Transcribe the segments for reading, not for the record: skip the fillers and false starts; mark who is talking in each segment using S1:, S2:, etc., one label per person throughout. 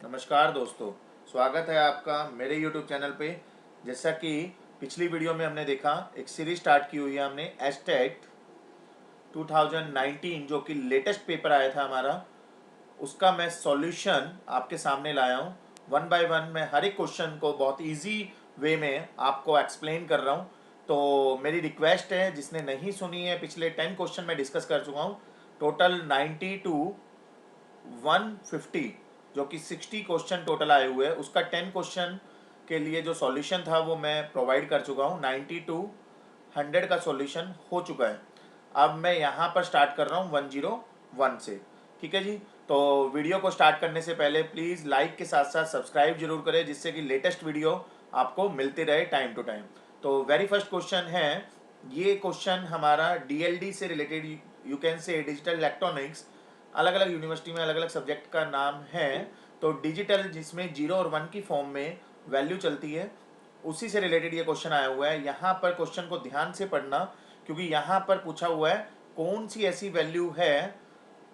S1: नमस्कार दोस्तों, स्वागत है आपका मेरे YouTube चैनल पे। जैसा कि पिछली वीडियो में हमने देखा, एक सीरीज स्टार्ट की हुई है हमने एस्टेट 2019 जो कि लेटेस्ट पेपर आया था हमारा, उसका मैं सॉल्यूशन आपके सामने लाया हूँ। वन बाय वन मैं हर एक क्वेश्चन को बहुत इजी वे में आपको एक्सप्लेन कर रहा हूँ। तो मेरी रिक्वेस्ट है, जिसने नहीं सुनी है, पिछले 10 क्वेश्चन मैं डिस्कस कर चुका हूँ। टोटल 90 टू 150 जो कि 60 क्वेश्चन टोटल आए हुए हैं, उसका 10 क्वेश्चन के लिए जो सॉल्यूशन था वो मैं प्रोवाइड कर चुका हूँ। 90 टू 100 का सॉल्यूशन हो चुका है। अब मैं यहाँ पर स्टार्ट कर रहा हूँ 101 से। ठीक है जी। तो वीडियो को स्टार्ट करने से पहले प्लीज़ लाइक के साथ साथ सब्सक्राइब जरूर करें, जिससे कि लेटेस्ट वीडियो आपको मिलती रहे टाइम टू टाइम। तो वेरी फर्स्ट क्वेश्चन है, ये क्वेश्चन हमारा डीएलडी से रिलेटेड, यू कैन से डिजिटल इलेक्ट्रॉनिक्स। अलग अलग यूनिवर्सिटी में अलग अलग सब्जेक्ट का नाम है। तो डिजिटल जिसमें 0 और 1 की फॉर्म में वैल्यू चलती है, उसी से रिलेटेड ये क्वेश्चन आया हुआ है। यहाँ पर क्वेश्चन को ध्यान से पढ़ना, क्योंकि यहाँ पर पूछा हुआ है कौन सी ऐसी वैल्यू है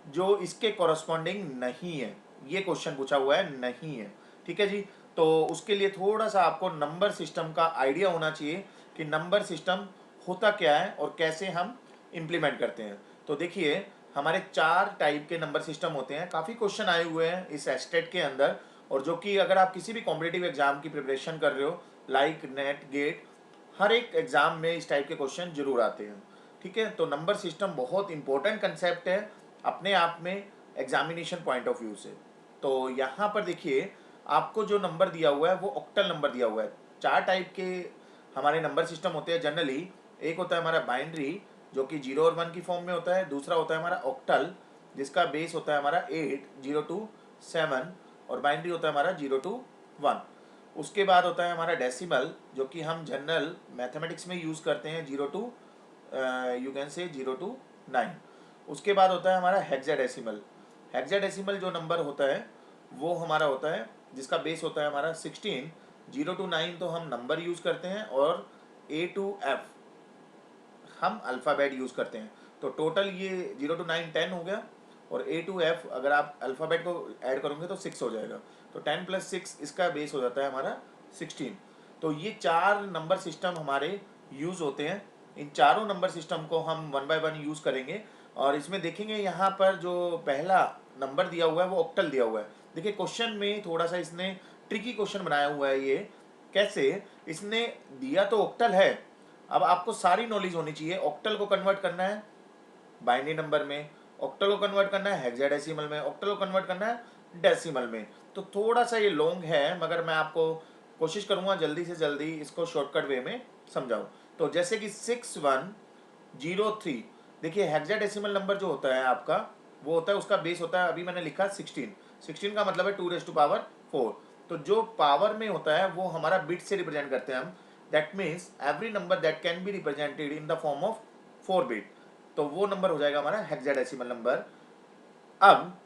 S1: जो इसके कॉरस्पॉन्डिंग नहीं है। ये क्वेश्चन पूछा हुआ है नहीं है। ठीक है जी। तो उसके लिए थोड़ा सा आपको नंबर सिस्टम का आइडिया होना चाहिए कि नंबर सिस्टम होता क्या है और कैसे हम इम्प्लीमेंट करते हैं। तो देखिए, हमारे 4 टाइप के नंबर सिस्टम होते हैं। काफ़ी क्वेश्चन आए हुए हैं इस एस्टेट के अंदर, और जो कि अगर आप किसी भी कॉम्पिटिटिव एग्जाम की प्रिपरेशन कर रहे हो, लाइक नेट गेट, हर एक एग्जाम में इस टाइप के क्वेश्चन जरूर आते हैं। ठीक है। तो नंबर सिस्टम बहुत इंपॉर्टेंट कंसेप्ट है अपने आप में, एग्जामिनेशन पॉइंट ऑफ व्यू से। तो यहाँ पर देखिए, आपको जो नंबर दिया हुआ है वो ऑक्टल नंबर दिया हुआ है। 4 टाइप के हमारे नंबर सिस्टम होते हैं जनरली। एक होता है हमारा बाइनरी, जो कि 0 और 1 की फॉर्म में होता है। दूसरा होता है हमारा ऑक्टल, जिसका बेस होता है हमारा 8, 0 टू 7, और बाइनरी होता है हमारा 0 टू 1। उसके बाद होता है हमारा डेसिमल, जो कि हम जनरल मैथमेटिक्स में यूज़ करते हैं, 0 टू यू कैन से 0 टू 9। उसके बाद होता है हमारा हेक्साडेसिमल। हेक्साडेसिमल जो नंबर होता है वो हमारा होता है, जिसका बेस होता है हमारा 16। 0 टू 9 तो हम नंबर यूज़ करते हैं, और ए टू एफ हम अल्फ़ाबेट यूज़ करते हैं। तो टोटल ये 0 टू 9 10 हो गया, और ए टू एफ अगर आप अल्फ़ाबेट को ऐड करोगे तो 6 हो जाएगा। तो 10 प्लस 6 इसका बेस हो जाता है हमारा 16। तो ये 4 नंबर सिस्टम हमारे यूज़ होते हैं। इन चारों नंबर सिस्टम को हम वन बाय वन यूज़ करेंगे, और इसमें देखेंगे यहाँ पर जो पहला नंबर दिया हुआ है वो ऑक्टल दिया हुआ है। देखिए, क्वेश्चन में थोड़ा सा इसने ट्रिकी क्वेश्चन बनाया हुआ है। ये कैसे, इसने दिया तो ऑक्टल है। अब आपको सारी नॉलेज होनी चाहिए, ऑक्टल को कन्वर्ट करना है बाइनरी नंबर में, ऑक्टल को कन्वर्ट करना है हेक्साडेसिमल में, ऑक्टल को कन्वर्ट करना है डेसिमल में। तो थोड़ा सा ये लॉन्ग है, मगर मैं आपको कोशिश करूंगा जल्दी से जल्दी इसको शॉर्टकट वे में समझाऊं। तो जैसे कि 6103, देखिए हेक्साडेसिमल नंबर जो होता है आपका, वो होता है, उसका बेस होता है, अभी मैंने लिखा 16। 16 का मतलब है 2⁴। तो जो पावर में होता है वो हमारा बिट से रिप्रेजेंट करते हैं हम। That means every number that can be represented in the form of 4 bit, तो वो नंबर हो जाएगा हमारा हेक्साडेसिमल नंबर। अब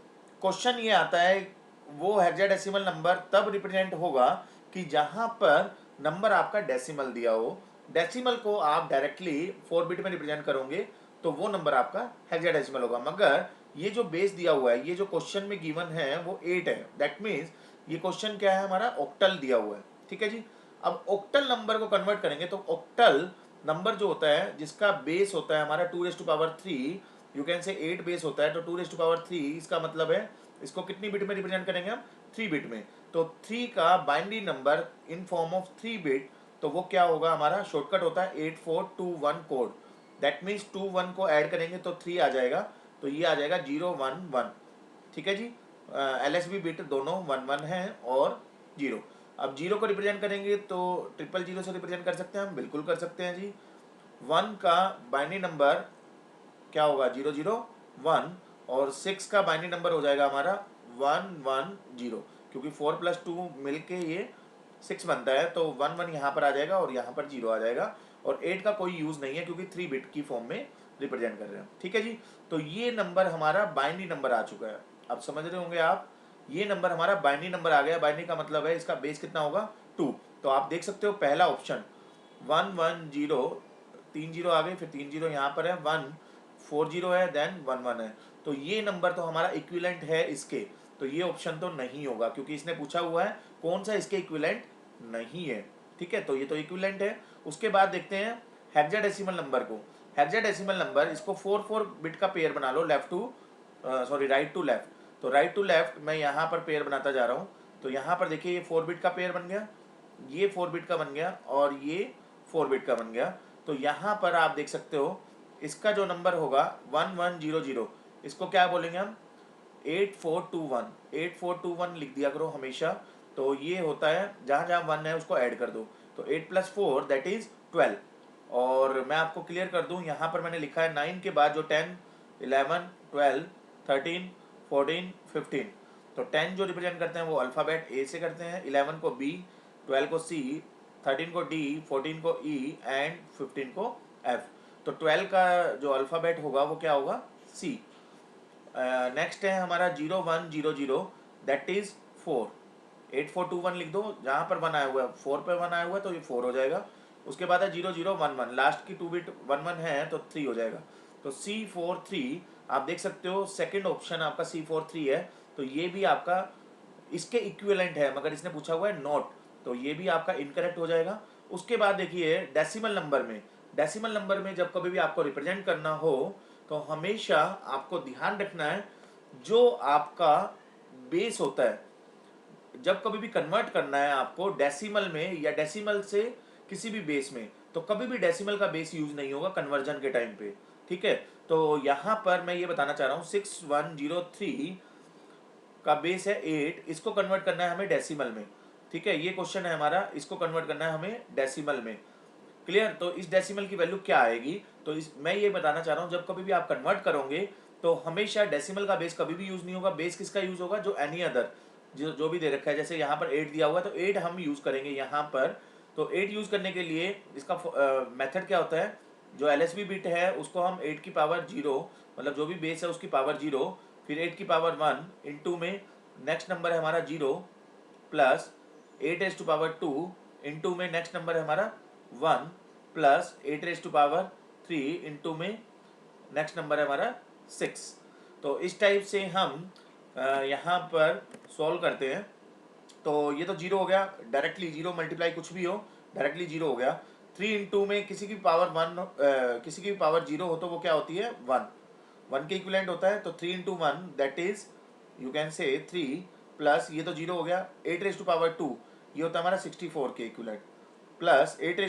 S1: क्वेश्चन ये आता है, वो हेक्साडेसिमल नंबर तब रिप्रेजेंट होगा कि जहां पर नंबर आपका डेसिमल दिया हो। डेसिमल को आप डायरेक्टली 4 बिट में रिप्रेजेंट करोगे तो वो नंबर आपका हेक्साडेसिमल होगा। मगर ये जो बेस दिया हुआ है, ये जो क्वेश्चन में गिवन है वो 8 है। दैट मीन्स ये क्वेश्चन क्या है, हमारा ऑक्टल दिया हुआ है। ठीक है जी। अब ऑक्टल नंबर को कन्वर्ट करेंगे तो ऑक्टल नंबर जो होता है, जिसका बेस होता है हमारा 2⁵, यू कैन से 8 बेस होता है, तो 2⁵, इसका मतलब है इसको कितनी बिट में रिप्रेजेंट करेंगे हम, 3 बिट में। तो 3 का binary number in form of 3 bit, तो वो क्या होगा, हमारा शॉर्टकट होता है 8421 कोड। दैट मीन्स 21 को ऐड करेंगे तो 3 आ जाएगा, तो ये आ जाएगा 011। ठीक है जी। LSB बिट दोनों 11 है और 0। अब 0 को रिप्रेजेंट करेंगे तो 000 से रिप्रेजेंट कर सकते हैं हम, बिल्कुल कर सकते हैं जी। 1 का बाइनरी नंबर क्या होगा, 001, और 6 का बाइनरी नंबर हो जाएगा हमारा 110, क्योंकि 4 + 2 मिलके ये 6 बनता है। तो 11 यहाँ पर आ जाएगा और यहाँ पर 0 आ जाएगा, और 8 का कोई यूज़ नहीं है क्योंकि 3 बिट की फॉर्म में रिप्रेजेंट कर रहे हैं। ठीक है जी। तो ये नंबर हमारा बाइनरी नंबर आ चुका है। अब समझ रहे होंगे आप, ये नंबर हमारा बाइनरी नंबर आ गया। बाइनरी का मतलब है इसका बेस कितना होगा, 2। तो आप देख सकते हो पहला ऑप्शन 110, 3 0 आ गए, फिर 3 0 यहाँ पर है, 1 4 0 है, देन 1 1 है। तो ये नंबर तो हमारा इक्विवेलेंट है इसके, तो ये ऑप्शन तो नहीं होगा, क्योंकि इसने पूछा हुआ है कौन सा इसके इक्विवेलेंट नहीं है। ठीक है, तो ये तो इक्विवेलेंट है। उसके बाद देखते हैं हेक्साडेसिमल नंबर को। हेक्साडेसिमल नंबर, इसको 4 बिट का पेयर बना लो, left to sorry right to left. तो राइट टू लेफ्ट मैं यहाँ पर पेयर बनाता जा रहा हूँ। तो यहाँ पर देखिए ये 4 बिट का पेयर बन गया, ये 4 बिट का बन गया और ये 4 बिट का बन गया। तो यहाँ पर आप देख सकते हो इसका जो नंबर होगा 1100, इसको क्या बोलेंगे हम 8421 लिख दिया करो हमेशा। तो ये होता है जहाँ जहाँ 1 है उसको ऐड कर दो। तो 8 + 4 दैट इज 12। और मैं आपको क्लियर कर दूँ, यहाँ पर मैंने लिखा है 9 के बाद जो 10 11 12 13 14 15। तो 10 जो रिप्रेजेंट करते हैं वो अल्फ़ाबेट ए से करते हैं, 11 को बी, 12 को सी, 13 को डी, 14 को ई एंड 15 को एफ। तो 12 का जो अल्फ़ाबेट होगा वो क्या होगा सी। नेक्स्ट है हमारा 0100 दैट इज 4। 8421 लिख दो, जहाँ पर 1 आया हुआ है 4 पे 1 आया हुआ है तो ये 4 हो जाएगा। उसके बाद है 0011, लास्ट की 2 बिट 11 है तो 3 हो जाएगा। तो C43 आप देख सकते हो सेकंड ऑप्शन आपका C43 है। तो ये भी आपका इसके इक्विवेलेंट है, मगर इसने पूछा हुआ है नॉट, तो ये भी आपका इनकरेक्ट हो जाएगा। उसके बाद देखिए डेसिमल नंबर में, डेसिमल नंबर में जब कभी भी आपको रिप्रेजेंट करना हो तो हमेशा आपको ध्यान रखना है जो आपका बेस होता है, जब कभी भी कन्वर्ट करना है आपको डेसिमल में या डेसिमल से किसी भी बेस में, तो कभी भी डेसिमल का बेस यूज नहीं होगा कन्वर्जन के टाइम पे। ठीक है, तो यहाँ पर मैं ये बताना चाह रहा हूँ 6103 का बेस है 8, इसको कन्वर्ट करना है हमें डेसिमल में। ठीक है, ये क्वेश्चन है हमारा, इसको कन्वर्ट करना है हमें डेसिमल में। क्लियर, तो इस डेसिमल की वैल्यू क्या आएगी, तो मैं ये बताना चाह रहा हूँ जब कभी भी आप कन्वर्ट करोगे तो हमेशा डेसिमल का बेस कभी भी यूज नहीं होगा। बेस किसका यूज होगा, जो एनी अदर जो भी दे रखा है। जैसे यहाँ पर 8 दिया हुआ है तो 8 हम यूज करेंगे यहाँ पर। तो 8 यूज करने के लिए इसका मेथड क्या होता है, जो एलएसबी बिट है उसको हम 8 की पावर 0, मतलब जो भी बेस है उसकी पावर 0, फिर 8 की पावर 1 इंटू में नेक्स्ट नंबर है हमारा 0 प्लस 8 इंटू में नेक्स्ट नंबर है हमारा 1 प्लस 8 इंटू में नेक्स्ट नंबर है हमारा 6। तो इस टाइप से हम यहाँ पर सॉल्व करते हैं। तो ये तो 0 हो गया, डायरेक्टली 0 मल्टीप्लाई कुछ भी हो डायरेक्टली 0 हो गया। 3 इंटू में किसी की पावर 1 किसी की पावर 0 हो तो वो क्या होती है 1 के इक्विवेलेंट होता है। तो 3 into 1 that is you can से 3 प्लस ये तो 0 हो गया 8 ये होता है हमारा 64 के equivalent plus 8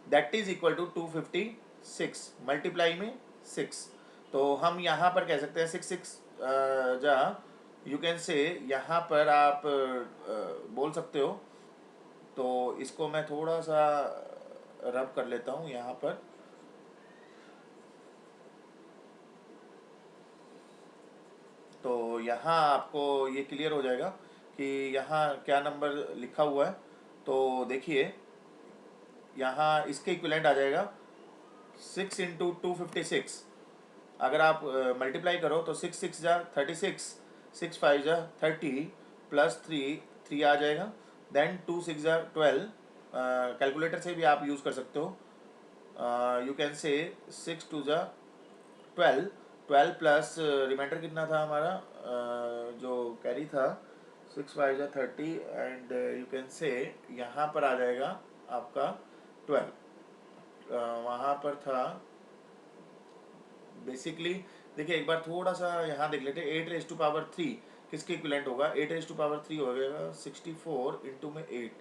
S1: that is equal to 256 multiply में 6। तो हम यहाँ पर कह सकते हैं 6 जा यू कैन से यहाँ पर आप बोल सकते हो। तो इसको मैं थोड़ा सा रब कर लेता हूँ यहाँ पर। तो यहाँ आपको ये क्लियर हो जाएगा कि यहाँ क्या नंबर लिखा हुआ है। तो देखिए यहाँ इसके इक्विवेलेंट आ जाएगा 6 इंटू 256। अगर आप मल्टीप्लाई करो तो 6 जा 36, 6 5 जा 30 प्लस 3 आ जाएगा। देन 2 6 जा 12, कैलकुलेटर से भी आप यूज़ कर सकते हो। यू कैन से 6 2 जा 12, 12 प्लस रिमाइंडर कितना था हमारा जो कैरी था 6 5 जा 30 एंड यू कैन से यहाँ पर आ जाएगा आपका 12। वहाँ पर था बेसिकली। देखिए एक बार थोड़ा सा यहाँ देख लेते हैं 8 किसके इक्विवेलेंट होगा 8 हो जाएगा 64 इंटू में 8।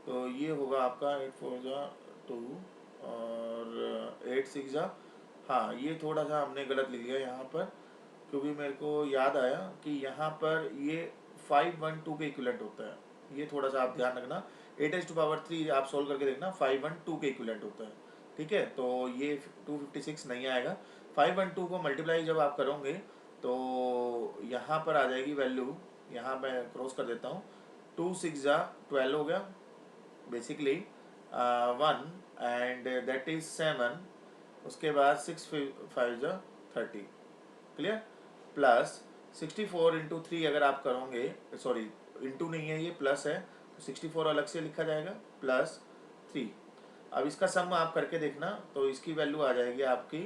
S1: तो ये होगा आपका 8 4 जा 2 और 8 6 जा, हाँ ये थोड़ा सा हमने गलत लिख लिया यहाँ पर, क्योंकि मेरे को याद आया कि यहाँ पर ये 512 के इक्विवेलेंट होता है। ये थोड़ा सा आप ध्यान रखना, 8 आप सोल्व करके देखना 512 के इक्विवेलेंट होता है। ठीक है, तो ये 256 नहीं आएगा। 512 को मल्टीप्लाई जब आप करोगे तो यहाँ पर आ जाएगी वैल्यू, यहाँ मैं क्रॉस कर देता हूँ 2 6 जा 12 हो गया बेसिकली 1 एंड दैट इज 7। उसके बाद 6 5 जा 30 क्लियर प्लस 64 इंटू 3 अगर आप करोगे, सॉरी इंटू नहीं है ये प्लस है, तो 64 अलग से लिखा जाएगा प्लस 3। अब इसका सम आप करके देखना तो इसकी वैल्यू आ जाएगी आपकी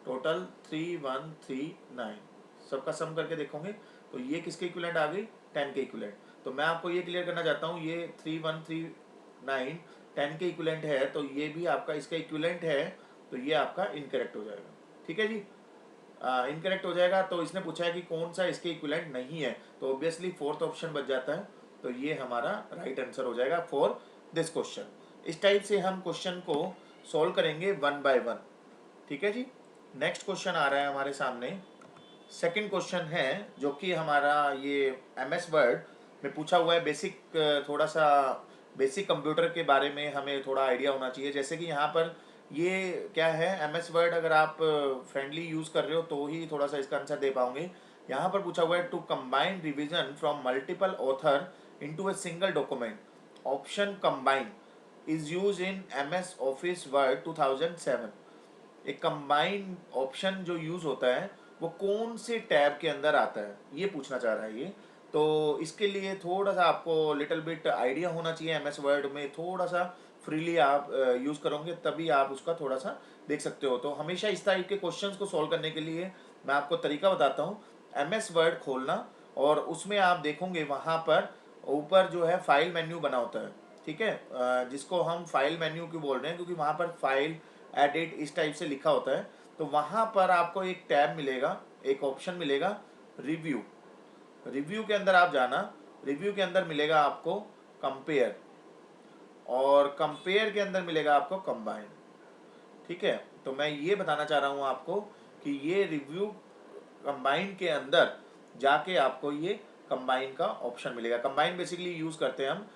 S1: टोटल 3139। सबका सम करके देखोगे तो ये किसके इक्विवेलेंट आ गई, 10 के इक्विवेलेंट। तो मैं आपको ये क्लियर करना चाहता हूँ, ये 3139 10 के इक्विवेलेंट है, तो ये भी आपका इसका इक्विवेलेंट है, तो ये आपका इनकरेक्ट हो जाएगा। ठीक है जी, इनकरेक्ट हो जाएगा। तो इसने पूछा है कि कौन सा इसके इक्विवेलेंट नहीं है, तो ऑब्वियसली फोर्थ ऑप्शन बच जाता है, तो ये हमारा राइट आंसर हो जाएगा फॉर दिस क्वेश्चन। इस टाइप से हम क्वेश्चन को सॉल्व करेंगे वन बाय वन। ठीक है जी, नेक्स्ट क्वेश्चन आ रहा है हमारे सामने। सेकंड क्वेश्चन है जो कि हमारा ये MS वर्ड में पूछा हुआ है। बेसिक थोड़ा सा बेसिक कंप्यूटर के बारे में हमें थोड़ा आइडिया होना चाहिए। जैसे कि यहाँ पर ये क्या है, MS वर्ड अगर आप फ्रेंडली यूज़ कर रहे हो तो ही थोड़ा सा इसका आंसर दे पाओगे। यहाँ पर पूछा हुआ है to combine revision from multiple author into a single document, option combine is use in MS office word 2007। एक कंबाइन ऑप्शन जो यूज होता है वो कौन से टैब के अंदर आता है, ये पूछना चाह रहा है ये। तो इसके लिए थोड़ा सा आपको लिटिल बिट आइडिया होना चाहिए। MS वर्ड में थोड़ा सा फ्रीली आप यूज़ करोगे तभी आप उसका थोड़ा सा देख सकते हो। तो हमेशा इस टाइप के क्वेश्चंस को सॉल्व करने के लिए मैं आपको तरीका बताता हूँ। MS वर्ड खोलना और उसमें आप देखोगे वहाँ पर ऊपर जो है फाइल मेन्यू बना होता है। ठीक है, जिसको हम फाइल मेन्यू क्यों बोल रहे हैं, क्योंकि वहाँ पर फाइल एडिट इस टाइप से लिखा होता है। तो वहाँ पर आपको एक टैब मिलेगा, एक ऑप्शन मिलेगा रिव्यू। रिव्यू के अंदर आप जाना, रिव्यू के अंदर मिलेगा आपको कंपेयर, और कंपेयर के अंदर मिलेगा आपको कंबाइन। ठीक है, तो मैं ये बताना चाह रहा हूँ आपको कि ये रिव्यू कंबाइन के अंदर जाके आपको ये कंबाइन का ऑप्शन मिलेगा। कंबाइन बेसिकली यूज़ करते हैं हम,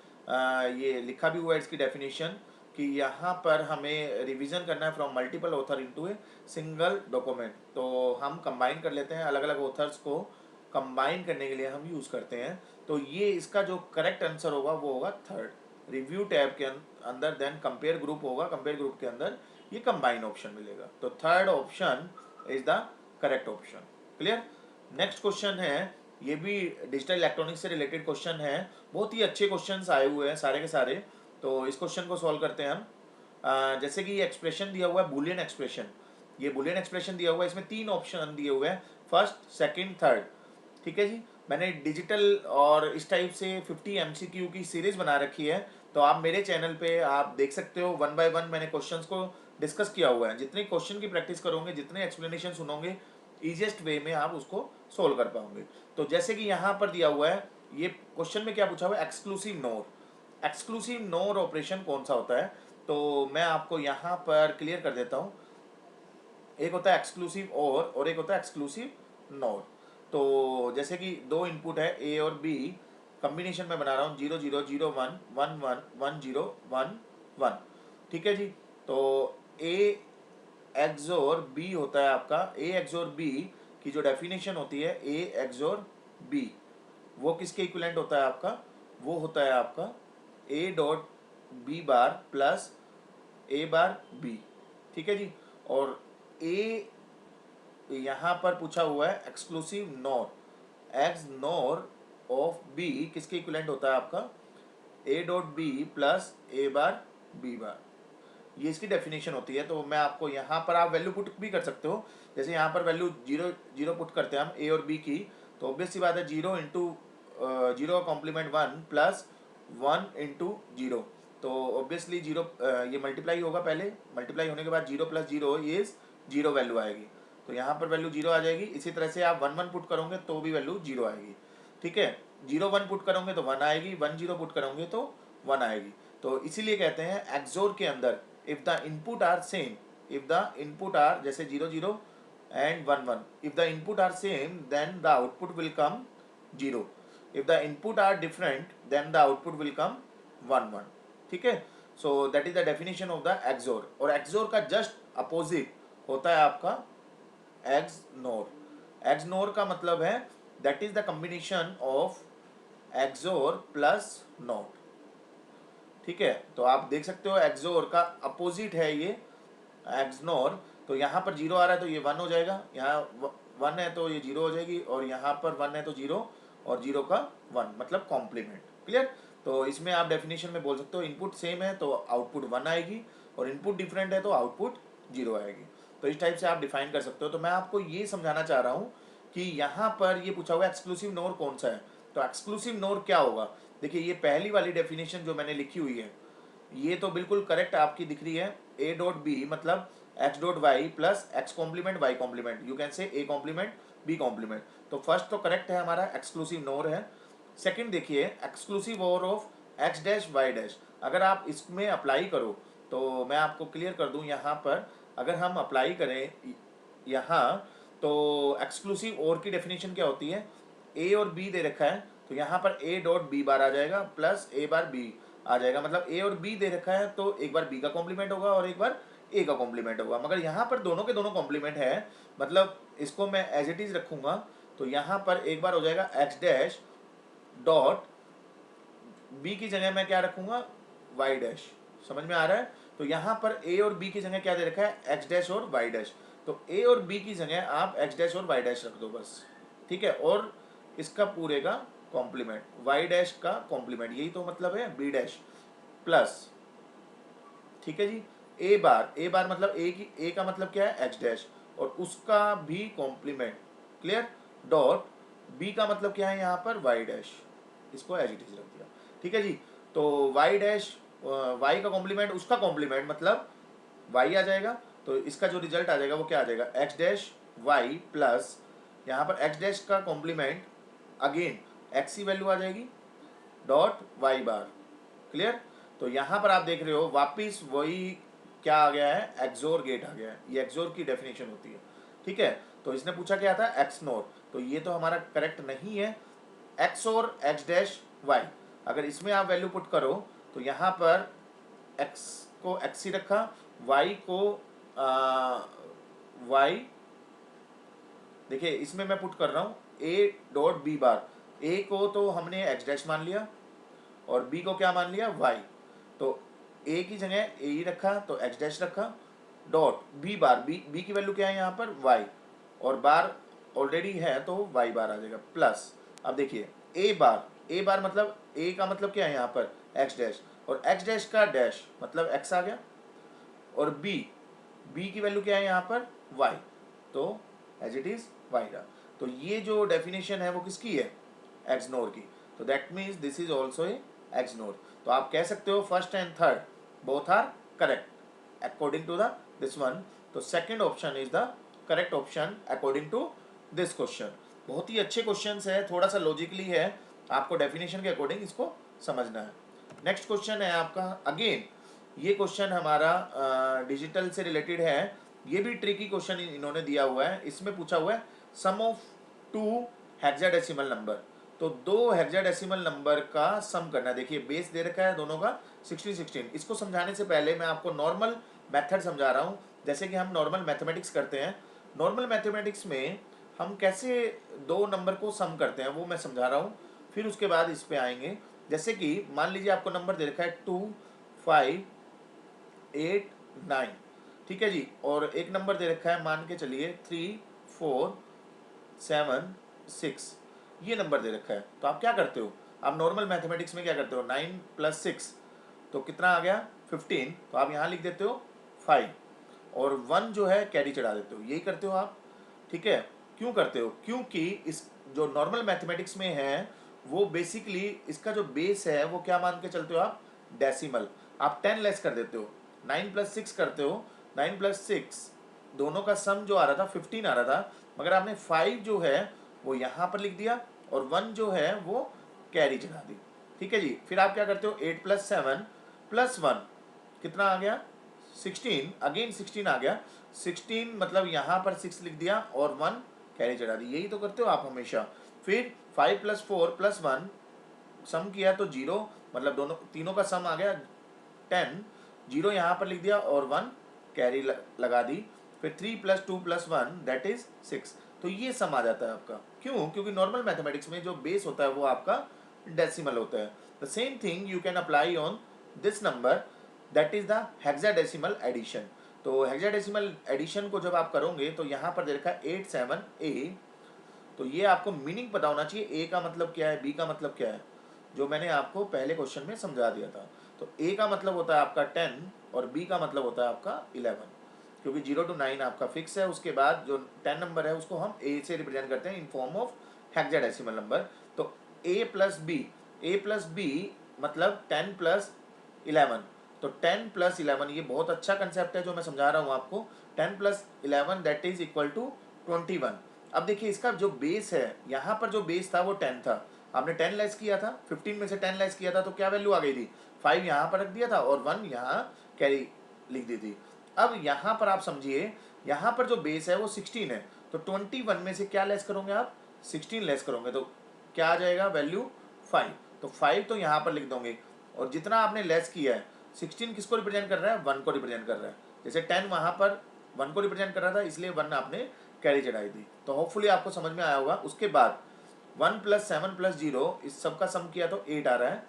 S1: ये लिखा भी हुआ है इसकी डेफिनेशन कि यहाँ पर हमें रिवीजन करना है from multiple author into a single document. तो हम कंबाइन कर लेते हैं, अलग अलग ऑथर्स को कंबाइन करने के लिए हम यूज़ करते हैं। तो ये इसका जो करेक्ट आंसर होगा वो होगा थर्ड, रिव्यू टैब के अंदर देन कंपेयर ग्रुप होगा, कंपेयर ग्रुप के अंदर ये कंबाइन ऑप्शन मिलेगा। तो third option is the correct option. Clear. Next question है, ये भी डिजिटल इलेक्ट्रॉनिक्स से रिलेटेड क्वेश्चन है। बहुत ही अच्छे क्वेश्चंस आए हुए हैं सारे के सारे। तो इस क्वेश्चन को सॉल्व करते हैं हम। जैसे कि ये एक्सप्रेशन दिया हुआ है बुलियन एक्सप्रेशन, ये बुलियन एक्सप्रेशन दिया हुआ है, इसमें 3 ऑप्शन दिए हुए हैं, फर्स्ट सेकंड थर्ड। ठीक है जी, मैंने डिजिटल और इस टाइप से 50 MCQ की सीरीज बना रखी है। तो आप मेरे चैनल पे आप देख सकते हो, वन बाय वन मैंने क्वेश्चंस को डिस्कस किया हुआ है। जितने क्वेश्चन की प्रैक्टिस करोगे, जितने एक्सप्लेनेशन सुनोगे, ईजिएस्ट वे में आप उसको सोल्व कर पाओगे। तो जैसे कि यहाँ पर दिया हुआ है, ये क्वेश्चन में क्या पूछा हुआ है, एक्सक्लूसिव नोर। एक्सक्लूसिव नोर ऑपरेशन कौन सा होता है, तो मैं आपको यहाँ पर क्लियर कर देता हूँ। एक होता है एक्सक्लूसिव और एक होता है एक्सक्लूसिव नोर। तो जैसे कि दो इनपुट है ए और बी, कम्बिनेशन में बना रहा हूँ 0 0 0 1 1 1 1 0 1 1। ठीक है जी, तो ए एक्सोर बी होता है आपका, ए एक्सोर बी की जो डेफिनेशन होती है ए एक्सोर बी, वो किसके इक्विवेलेंट होता है आपका, वो होता है आपका A dot B bar plus A bar B. ठीक है जी, और ए यहाँ पर पूछा हुआ है exclusive NOR, X NOR of B किसके इक्विवेलेंट होता है आपका, A dot B plus A bar B bar, ये इसकी डेफिनेशन होती है। तो मैं आपको यहाँ पर आप वैल्यू पुट भी कर सकते हो। जैसे यहाँ पर वैल्यू 0 0 पुट करते हैं हम ए और बी की, तो ऑब्वियस सी बात है 0 इंटू 0 कॉम्प्लीमेंट 1 प्लस 1 इंटू 0। तो ऑब्वियसली 0 ये मल्टीप्लाई होगा, पहले मल्टीप्लाई होने के बाद 0 प्लस 0 इज 0 वैल्यू आएगी। तो यहाँ पर वैल्यू 0 आ जाएगी। इसी तरह से आप 1 1 पुट करोगे तो भी वैल्यू 0 आएगी। ठीक है, 0 1 पुट करोगे तो 1 आएगी, 1 0 पुट करोगे तो 1 आएगी। तो इसीलिए कहते हैं एक्सोर के अंदर if the input are same, if the input are जैसे 0 0 and 1 1, if the input are same then the output will come 0, if the input are different then the output will come 1 1। ठीक है, so that is the definition of the XOR। और XOR का just opposite होता है आपका XNOR। XNOR का मतलब है that is the combination of XOR plus NOT। ठीक है, तो आप देख सकते हो एक्सोर का अपोजिट है ये एक्सनोर। तो यहाँ पर 0 आ रहा है तो ये 1 हो जाएगा, यहाँ 1 है तो ये 0 हो जाएगी, और यहाँ पर 1 है तो 0 और 0 का 1 मतलब कॉम्प्लीमेंट। क्लियर। तो इसमें आप डेफिनेशन में बोल सकते हो इनपुट सेम है तो आउटपुट 1 आएगी, और इनपुट डिफरेंट है तो आउटपुट 0 आएगी। तो इस टाइप से आप डिफाइन कर सकते हो। तो मैं आपको ये समझाना चाह रहा हूँ कि यहाँ पर ये पूछा हुआ एक्सक्लूसिव नोर कौन सा है। तो एक्सक्लूसिव नोर क्या होगा, देखिए ये पहली वाली डेफिनेशन जो मैंने लिखी हुई है ये तो बिल्कुल करेक्ट आपकी दिख रही है। ए डॉट बी मतलब X dot Y plus X complement Y complement, you can say A complement B complement. तो फर्स्ट तो करेक्ट है हमारा, एक्सक्लूसिव नोर है। सेकंड देखिए exclusive OR of X dash Y dash, अगर आप इसमें अप्लाई करो तो मैं आपको क्लियर कर दूं यहाँ पर, अगर हम अप्लाई करें यहाँ तो एक्सक्लूसिव और की डेफिनेशन क्या होती है, ए और बी दे रखा है तो यहाँ पर ए डॉट बी बार आ जाएगा प्लस ए बार बी आ जाएगा, मतलब ए और बी दे रखा है तो एक बार बी का कॉम्प्लीमेंट होगा और एक बार ए का कॉम्प्लीमेंट होगा, मगर यहाँ पर दोनों के दोनों कॉम्प्लीमेंट है, मतलब इसको मैं एज इट इज रखूंगा तो यहाँ पर एक बार हो जाएगा एक्स डैश डॉट बी की जगह मैं क्या रखूंगा वाई डैश, समझ में आ रहा है। तो यहाँ पर ए और बी की जगह क्या दे रखा है एक्स डैश और वाई डैश, तो ए और बी की जगह आप एक्स डैश और वाई डैश रख दो बस, ठीक है, और इसका पूरे का कॉम्प्लीमेंट वाई डैश का कॉम्प्लीमेंट, यही तो मतलब है बी डैश प्लस, ठीक है जी, ए बार मतलब ए का मतलब क्या है एक्स डैश और उसका भी कॉम्प्लीमेंट, क्लियर, डॉट बी का मतलब क्या है यहाँ पर वाई डैश, इसको एज इट इज रख दिया, ठीक है जी। तो वाई डैश वाई का कॉम्प्लीमेंट उसका कॉम्प्लीमेंट मतलब वाई आ जाएगा, तो इसका जो रिजल्ट आ जाएगा वो क्या आ जाएगा एक्स डैश वाई प्लस यहाँ पर एक्स डैश का कॉम्प्लीमेंट अगेन एक्स की वैल्यू आ जाएगी डॉट वाई बार, क्लियर। तो यहाँ पर आप देख रहे हो वापिस वही क्या आ गया है एक्सोर गेट आ गया है, ये एक्सोर की डेफिनेशन होती है, ठीक है। तो इसने पूछा क्या था एक्स नोर, तो ये तो हमारा करेक्ट नहीं है, एक्स और एक्स डैश वाई, अगर इसमें आप वैल्यू पुट करो तो यहाँ पर एक्स को एक्स ही रखा, वाई को वाई, देखिए इसमें मैं पुट कर रहा हूँ ए डॉट बी बार, ए को तो हमने एक्स डैश मान लिया और बी को क्या मान लिया वाई, तो ए की जगह ए ही रखा तो एक्स डैश रखा डॉट बी बार, बी की वैल्यू क्या है यहाँ पर वाई और बार ऑलरेडी है तो वाई बार आ जाएगा प्लस, अब देखिए ए बार मतलब ए का मतलब क्या है यहाँ पर एक्स डैश और एक्स डैश का डैश मतलब एक्स आ गया और बी की वैल्यू क्या है यहाँ पर वाई, तो एज इट इज वाई रहा। तो ये जो डेफिनेशन है वो किसकी है एक्स नोर की, तो that means this is also a XNOR. तो आप कह सकते हो first and third both are correct according to the this one, तो second option is the correct option according to this question. बहुत ही अच्छे क्वेश्चंस है, थोड़ा सा लॉजिकली है, आपको डेफिनेशन के अकॉर्डिंग इसको समझना है। नेक्स्ट क्वेश्चन है आपका, अगेन ये क्वेश्चन हमारा डिजिटल से रिलेटेड है, ये भी ट्रिकी क्वेश्चन इन्होंने दिया हुआ है, इसमें पूछा हुआ है सम ऑफ टू हेक्साडेसिमल नंबर, तो दो हेक्साडेसिमल नंबर का सम करना है। देखिए बेस दे रखा है दोनों का 16 इसको समझाने से पहले मैं आपको नॉर्मल मेथड समझा रहा हूँ, जैसे कि हम नॉर्मल मैथमेटिक्स करते हैं, नॉर्मल मैथमेटिक्स में हम कैसे दो नंबर को सम करते हैं वो मैं समझा रहा हूँ, फिर उसके बाद इस पे आएंगे। जैसे कि मान लीजिए आपको नंबर दे रखा है 2 5 8 9, ठीक है जी, और एक नंबर दे रखा है मान के चलिए 3 4 7 6, ये नंबर दे रखा है, तो आप क्या करते हो, आप नॉर्मल मैथमेटिक्स में क्या करते हो 9 + 6 तो कितना आ गया 15, तो आप यहाँ लिख देते हो 5 और 1 जो है कैरी चढ़ा देते हो, यही करते हो आप, ठीक है। क्यों करते हो, क्योंकि इस जो नॉर्मल मैथमेटिक्स में है वो बेसिकली इसका जो बेस है वो क्या मान के चलते हो आप डेसिमल, आप 10 लेस कर देते हो, 9 + 6 करते हो, 9 + 6 दोनों का सम जो आ रहा था 15 आ रहा था, मगर आपने 5 जो है वो यहाँ पर लिख दिया और 1 जो है वो कैरी चढ़ा दी, ठीक है जी। फिर आप क्या करते हो 8 + 7 + 1 कितना आ गया 16, अगेन 16 आ गया, 16 मतलब यहाँ पर 6 लिख दिया और 1 कैरी चढ़ा दी, यही तो करते हो आप हमेशा। फिर 5 + 4 + 1 सम किया तो 0, मतलब दोनों तीनों का सम आ गया 10, 0 यहाँ पर लिख दिया और 1 कैरी लगा दी, फिर 3 + 2 + 1 दैट इज 6, तो ये सम आ जाता है आपका। क्यों, क्योंकि नॉर्मल मैथमेटिक्स में जो बेस होता है वो आपका डेसिमल होता है। The same thing you can apply on this number that is the hexadecimal addition. तो हेक्साडेसिमल एडिशन को जब आप करोगे तो यहाँ पर दे रखा है 8 7 A, तो ये आपको मीनिंग पता होना चाहिए, ए का मतलब क्या है बी का मतलब क्या है, जो मैंने आपको पहले क्वेश्चन में समझा दिया था। तो ए का मतलब होता है आपका 10 और बी का मतलब होता है आपका 11, क्योंकि 0 to 9 आपका फिक्स है। उसके बाद जो 10 नंबर है उसको हम ए से रिप्रेजेंट करते हैं in form of hexadecimal number. तो ए प्लस बी मतलब 10 प्लस 11। तो 10 प्लस 11 ये बहुत अच्छा कंसेप्ट है जो मैं समझा रहा हूँ आपको। 10 plus 11 that is equal to 21। अब देखिए इसका जो बेस है, यहाँ पर जो बेस था वो 10 था, आपने 10 लेस किया था, 15 में से 10 लेस किया था तो क्या वैल्यू आ गई थी, 5 यहाँ पर रख दिया था और 1 यहाँ कैरी लिख दी थी। अब यहाँ पर आप समझिए, यहाँ पर जो बेस है वो 16 है, तो 21 में से क्या लेस करोगे आप, 16 लेस करोगे तो क्या आ जाएगा वैल्यू 5। तो 5 तो यहाँ पर लिख दोगे, और जितना आपने लेस किया है 16 किसको रिप्रेजेंट कर रहा है, 1 को रिप्रेजेंट कर रहा है। जैसे 10 वहाँ पर 1 को रिप्रेजेंट कर रहा था इसलिए 1 आपने कैरी चढ़ाई थी। तो होपफुली आपको समझ में आया होगा। उसके बाद 1 प्लस 7 प्लस 0 इस सब का सम किया तो 8 आ रहा है,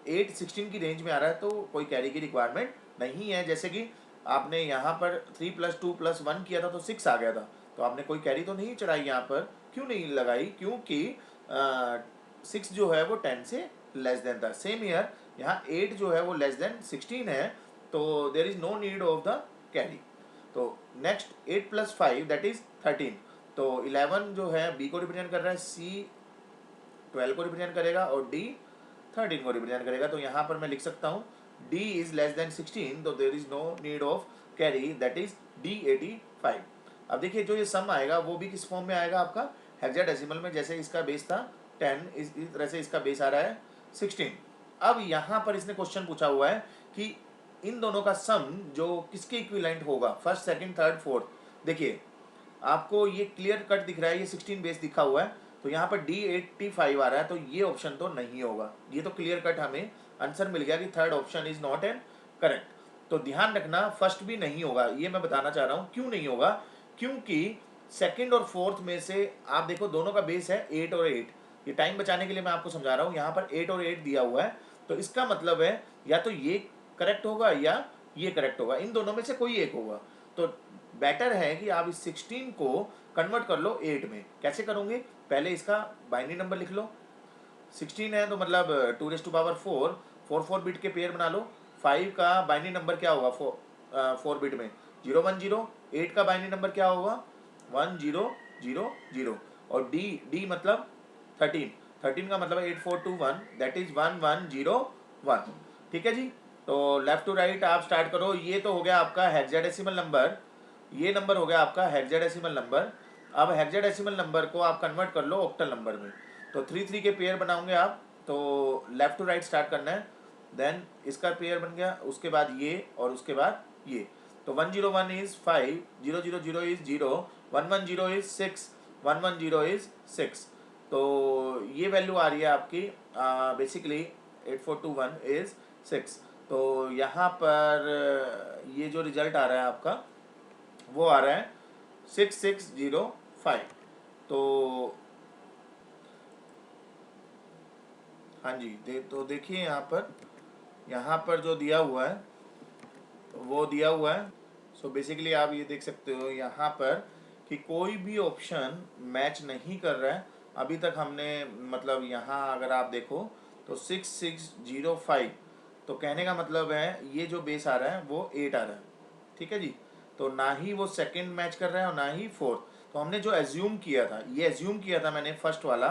S1: 8 16 की रेंज में आ रहा है, तो कोई कैरी की रिक्वायरमेंट नहीं है। जैसे कि आपने यहाँ पर 3 प्लस 2 प्लस 1 किया था तो 6 आ गया था, तो आपने कोई कैरी तो नहीं चढ़ाई यहाँ पर। क्यों नहीं लगाई, क्योंकि 6 जो है वो 10 से लेस देन था। सेम ईयर यहाँ 8 जो है वो लेस देन 16 है, तो there is no need of the carry. तो नेक्स्ट 8 प्लस 5 दैट इज 13। तो 11 जो है बी को रिप्रेजेंट कर रहा है, सी 12 को रिप्रेजेंट करेगा और डी 13 को रिप्रेजेंट करेगा। तो यहाँ पर मैं लिख सकता हूँ डी इज लेस देन 16, तो there is no need of carry, that is D 85। अब देखिए जो ये सम आएगा वो भी किस फॉर्म में आएगा आपका, हेक्साडेसिमल में। जैसे इसका बेस था 10, इस तरह से इसका बेस आ रहा है 16। अब यहाँ पर इसने क्वेश्चन पूछा हुआ है कि इन दोनों का सम जो किसके इक्विवेलेंट होगा, फर्स्ट सेकंड थर्ड फोर्थ। देखिए आपको ये क्लियर कट दिख रहा है, ये 16 बेस दिखा हुआ है, तो यहाँ पर D85 आ रहा है, तो ये ऑप्शन तो नहीं होगा। ये तो क्लियर कट हमें आंसर मिल गया कि third option is not an correct. तो ध्यान रखना फर्स्ट भी नहीं होगा, ये मैं बताना चाह रहा हूँ क्यों नहीं होगा। क्योंकि सेकंड और फोर्थ में से आप देखो दोनों का बेस है 8 और 8। ये टाइम बचाने के लिए मैं आपको समझा रहा हूँ, यहाँ पर 8 और 8 दिया हुआ है, तो इसका मतलब है या तो ये करेक्ट होगा या ये करेक्ट होगा, इन दोनों में से कोई एक होगा। तो बेटर है कि आप इस 16 को कन्वर्ट कर लो 8 में। कैसे करोगे, पहले इसका बाइनरी नंबर लिख लो, 16 है तो मतलब 2⁴ 4 बिट के पेयर बना लो। 5 का बाइनरी नंबर क्या होगा 4 बिट में 010। 8 का बाइनरी नंबर क्या होगा 1000, और डी मतलब 13 का मतलब 8421 दैट इज 1101। ठीक है जी। तो लेफ्ट टू राइट आप स्टार्ट करो। ये तो हो गया आपका हेक्साडेसिमल नंबर, ये नंबर हो गया आपका हेक्साडेसिमल नंबर। अब हेक्साडेसिमल नंबर को आप कन्वर्ट कर लो ऑक्टल नंबर में। तो 3 के पेयर बनाओगे आप, तो लेफ्ट टू राइट स्टार्ट करना है। देन इसका पेयर बन गया, उसके बाद ये और उसके बाद ये। तो 101 इज 5, 000 इज 0, 110 इज 6, 110 इज 6। तो ये वैल्यू आ रही है आपकी बेसिकली 8421 इज 6। तो यहाँ पर ये जो रिजल्ट आ रहा है आपका वो आ रहा है 6605। तो हाँ जी तो देखिए यहाँ पर जो दिया हुआ है वो दिया हुआ है। सो बेसिकली आप ये देख सकते हो यहाँ पर कि कोई भी ऑप्शन मैच नहीं कर रहा है अभी तक। हमने मतलब यहाँ अगर आप देखो तो 6605, तो कहने का मतलब है ये जो बेस आ रहा है वो 8 आ रहा है। ठीक है जी। तो ना ही वो सेकंड मैच कर रहा है और ना ही फोर्थ। तो हमने जो एज्यूम किया था, ये एज्यूम किया था मैंने फर्स्ट वाला